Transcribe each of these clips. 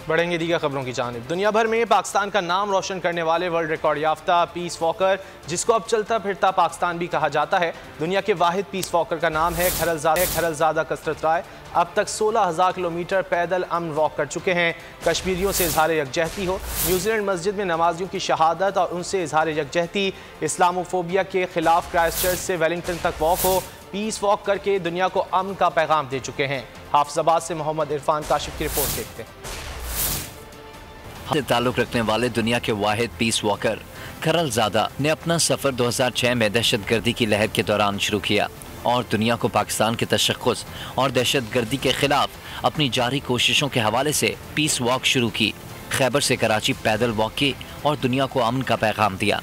बढ़ेंगे दीगर खबरों की जानिब। दुनिया भर में पाकिस्तान का नाम रोशन करने वाले वर्ल्ड रिकॉर्ड याफ्ता पीस वॉकर, जिसको अब चलता फिरता पाकिस्तान भी कहा जाता है, दुनिया के वाहिद पीस वॉकर का नाम है खरलजादा कसरत राय। अब तक 16,000 किलोमीटर पैदल अमन वॉक कर चुके हैं। कश्मीरियों से इजहार यकजहती हो, न्यूजीलैंड मस्जिद में नमाजियों की शहादत और उनसे इजहार यकजहती, इस्लामोफोबिया के खिलाफ क्राइस्टचर्च से वेलिंगटन तक वॉक हो, पीस वॉक करके दुनिया को अमन का पैगाम दे चुके हैं। हाफिजाबाद से मोहम्मद इरफान काशिफ की रिपोर्ट देखते हैं। से ताल्लुक रखने वाले दुनिया के वाहिद पीस वॉकर खरलजादा ने अपना सफर 2006 में दहशतगर्दी की लहर के दौरान शुरू किया और दुनिया को पाकिस्तान के तशख्खुस और दहशतगर्दी के खिलाफ अपनी जारी कोशिशों के हवाले से पीस वॉक शुरू की। खैबर से कराची पैदल वॉक की और दुनिया को अमन का पैगाम दिया।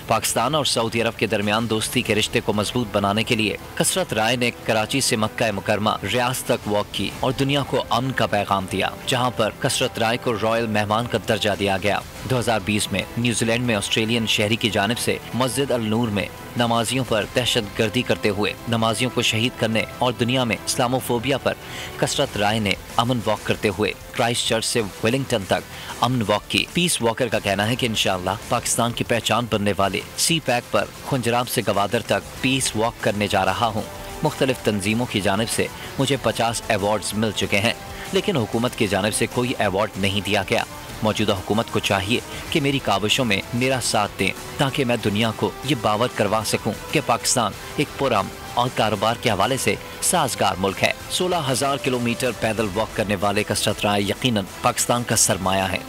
पाकिस्तान और सऊदी अरब के दरमियान दोस्ती के रिश्ते को मजबूत बनाने के लिए कसरत राय ने कराची से मक्का मुकरमा रियाज तक वॉक की और दुनिया को अमन का पैगाम दिया, जहां पर कसरत राय को रॉयल मेहमान का दर्जा दिया गया। 2020 में न्यूजीलैंड में ऑस्ट्रेलियन शहरी की जानिब से मस्जिद अल नूर में नमाजियों पर दहशतगर्दी करते हुए नमाजियों को शहीद करने और दुनिया में इस्लामोफोबिया पर कसरत राय ने अमन वॉक करते हुए क्राइस्टचर्च से वेलिंगटन तक अमन वॉक की। पीस वॉकर का कहना है कि इंशाअल्लाह पाकिस्तान की पहचान बनने वाले सी पैक पर खुंजराम से गवादर तक पीस वॉक करने जा रहा हूँ। मुख्तलिफ तंजीमों की जानिब से मुझे 50 अवार्ड्स मिल चुके हैं, लेकिन हुकूमत की जानिब से कोई अवार्ड नहीं दिया गया। मौजूदा हुकूमत को चाहिए कि मेरी काविशों में मेरा साथ दें ताकि मैं दुनिया को ये बावर करवा सकूं कि पाकिस्तान एक पुरअमन और कारोबार के हवाले से साजगार मुल्क है। 16,000 किलोमीटर पैदल वॉक करने वाले कसरत राय यकीनन पाकिस्तान का सरमाया है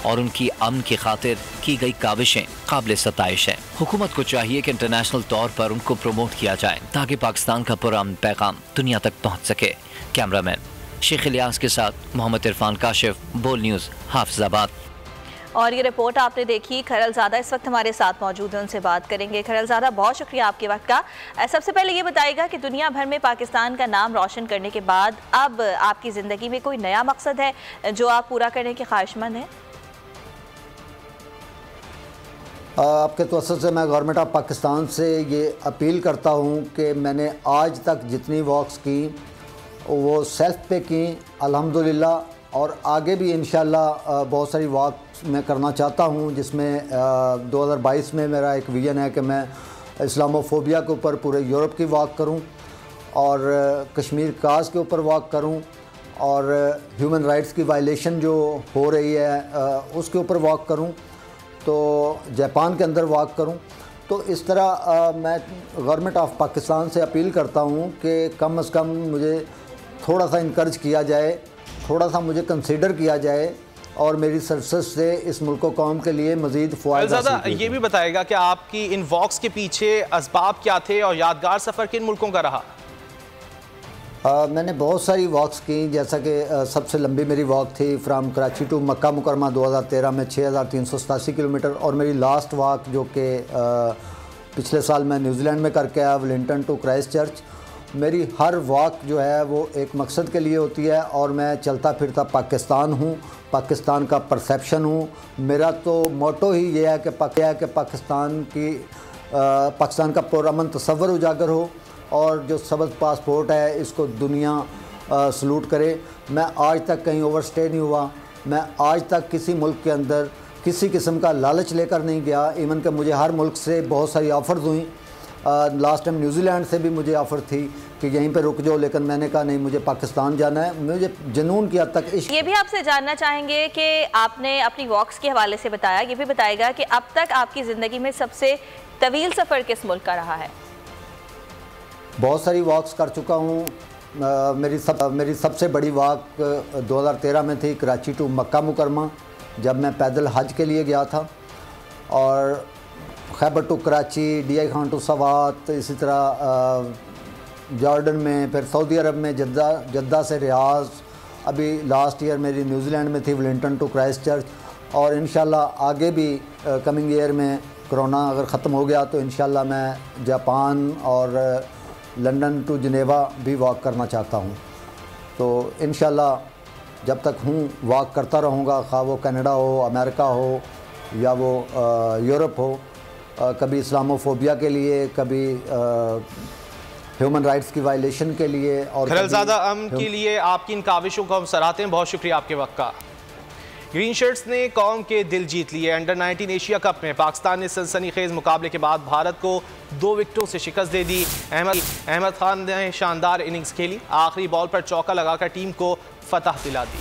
और उनकी अमन की खातिर की गई काविशें काबिल सताइश है। हुकूमत को चाहिए कि इंटरनेशनल तौर पर उनको प्रमोट किया जाए ताकि पाकिस्तान का पुरअमन पैगाम दुनिया तक पहुँच सके। कैमरामैन शेख इलियास के साथ मोहम्मद इरफान काशिफ, बोल न्यूज़, हाफिजाबाद। और ये रिपोर्ट आपने देखी। खरलजादा इस वक्त हमारे साथ मौजूद हैं, उनसे बात करेंगे। खरलजादा, बहुत शुक्रिया आपके वक्त का। सबसे पहले ये बताइएगा कि दुनिया भर में पाकिस्तान का नाम रोशन करने के बाद अब आपकी ज़िंदगी में कोई नया मकसद है जो आप पूरा करने के ख्वाहिशमंद हैं? आपके तवज्जुह से मैं गवर्नमेंट ऑफ पाकिस्तान से ये अपील करता हूँ कि मैंने आज तक जितनी वॉक्स की वो सेल्फ पे की अल्हम्दुलिल्लाह, और आगे भी इंशाल्लाह बहुत सारी वॉक मैं करना चाहता हूँ, जिसमें 2022 में मेरा एक विज़न है कि मैं इस्लामोफोबिया के ऊपर पूरे यूरोप की वॉक करूँ और कश्मीर काज के ऊपर वॉक करूँ और ह्यूमन राइट्स की वायलेशन जो हो रही है उसके ऊपर वॉक करूँ, तो जापान के अंदर वॉक करूँ। तो इस तरह मैं गवर्नमेंट ऑफ पाकिस्तान से अपील करता हूँ कि कम से कम मुझे थोड़ा सा इनकरेज किया जाए, थोड़ा सा मुझे कंसीडर किया जाए और मेरी सर्विसेज से इस मुल्क कौम के लिए मज़ीद फ़ायदा। ये भी बताएगा कि आपकी इन वॉक्स के पीछे असबाब क्या थे और यादगार सफ़र किन मुल्कों का रहा? मैंने बहुत सारी वॉक्स की, जैसा कि सबसे लंबी मेरी वॉक थी फ्राम कराची टू मक्का मुकरमा 2013 में 6,387 किलोमीटर, और मेरी लास्ट वॉक जो कि पिछले साल मैं न्यूजीलैंड में करके आया वेलिंगटन टू क्राइस्टचर्च। मेरी हर वॉक जो है वो एक मकसद के लिए होती है और मैं चलता फिरता पाकिस्तान हूँ, पाकिस्तान का परसेप्शन हूँ। मेरा तो मोटो ही ये है कि पाकिस्तान का पुरअमन तसव्वुर उजागर हो और जो सबज पासपोर्ट है इसको दुनिया सलूट करे। मैं आज तक कहीं ओवरस्टे नहीं हुआ, मैं आज तक किसी मुल्क के अंदर किसी किस्म का लालच लेकर नहीं गया। इवन कि मुझे हर मुल्क से बहुत सारी ऑफ़र्स हुई। लास्ट टाइम न्यूजीलैंड से भी मुझे ऑफ़र थी कि यहीं पे रुक जाओ, लेकिन मैंने कहा नहीं, मुझे पाकिस्तान जाना है। मुझे जुनून की हद तक इश्क। ये भी आपसे जानना चाहेंगे कि आपने अपनी वॉक्स के हवाले से बताया, ये भी बताएगा कि अब तक आपकी ज़िंदगी में सबसे तवील सफ़र किस मुल्क का रहा है? बहुत सारी वॉक्स कर चुका हूँ। मेरी सबसे बड़ी वॉक 2013 में थी कराची टू मक्का मुकरमा, जब मैं पैदल हज के लिए गया था, और Khyber to Karachi, DI Khan to Swat, इसी तरह जॉर्डन में, फिर सऊदी अरब में जद्दा से रियाज। अभी लास्ट ईयर मेरी न्यूजीलैंड में थी वेलिंगटन टू क्राइस्टचर्च, और इंशाल्लाह आगे भी कमिंग ईयर में कोरोना अगर ख़त्म हो गया तो इंशाल्लाह मैं जापान और लंदन टू जिनेवा भी वॉक करना चाहता हूँ। तो इंशाल्लाह जब तक हूँ वॉक करता रहूँगा, खा वो कनाडा हो, अमेरिका हो या वो यूरोप हो। कभी इस्लामोफोबिया के लिए, कभी ह्यूमन राइट्स की वायलेशन के लिए, और खरलजादा अमन के लिए आपकी इन काविशों को हम सराहते हैं। बहुत शुक्रिया आपके वक्त का। ग्रीन शर्ट्स ने कौम के दिल जीत लिए। अंडर 19 एशिया कप में पाकिस्तान ने सनसनीखेज मुकाबले के बाद भारत को 2 विकेटों से शिकस्त दे दी। अहमद खान ने शानदार इनिंग्स खेली, आखिरी बॉल पर चौका लगाकर टीम को फतह दिला दी।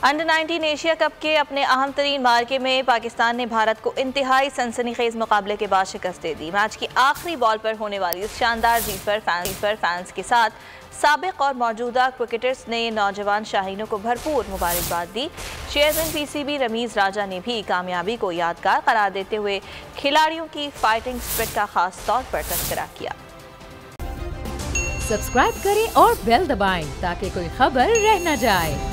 अंडर 19 एशिया कप के अपने अहम तरीन मार्के में पाकिस्तान ने भारत को इंतहाई सनसनीखेज मुकाबले के बाद शिकस्त दे दी। मैच की आखिरी बॉल पर होने वाली इस शानदार जीत पर फैंस के साथ साबिक और मौजूदा क्रिकेटर्स ने नौजवान शाहीनों को भरपूर मुबारकबाद दी। चेयरमैन पीसीबी रमीज राजा ने भी कामयाबी को यादगार करार देते हुए खिलाड़ियों की फाइटिंग स्पिरिट का खास तौर पर तस्करा किया। सब्सक्राइब करें और बेल दबाएं ताकि कोई खबर रह न जाए।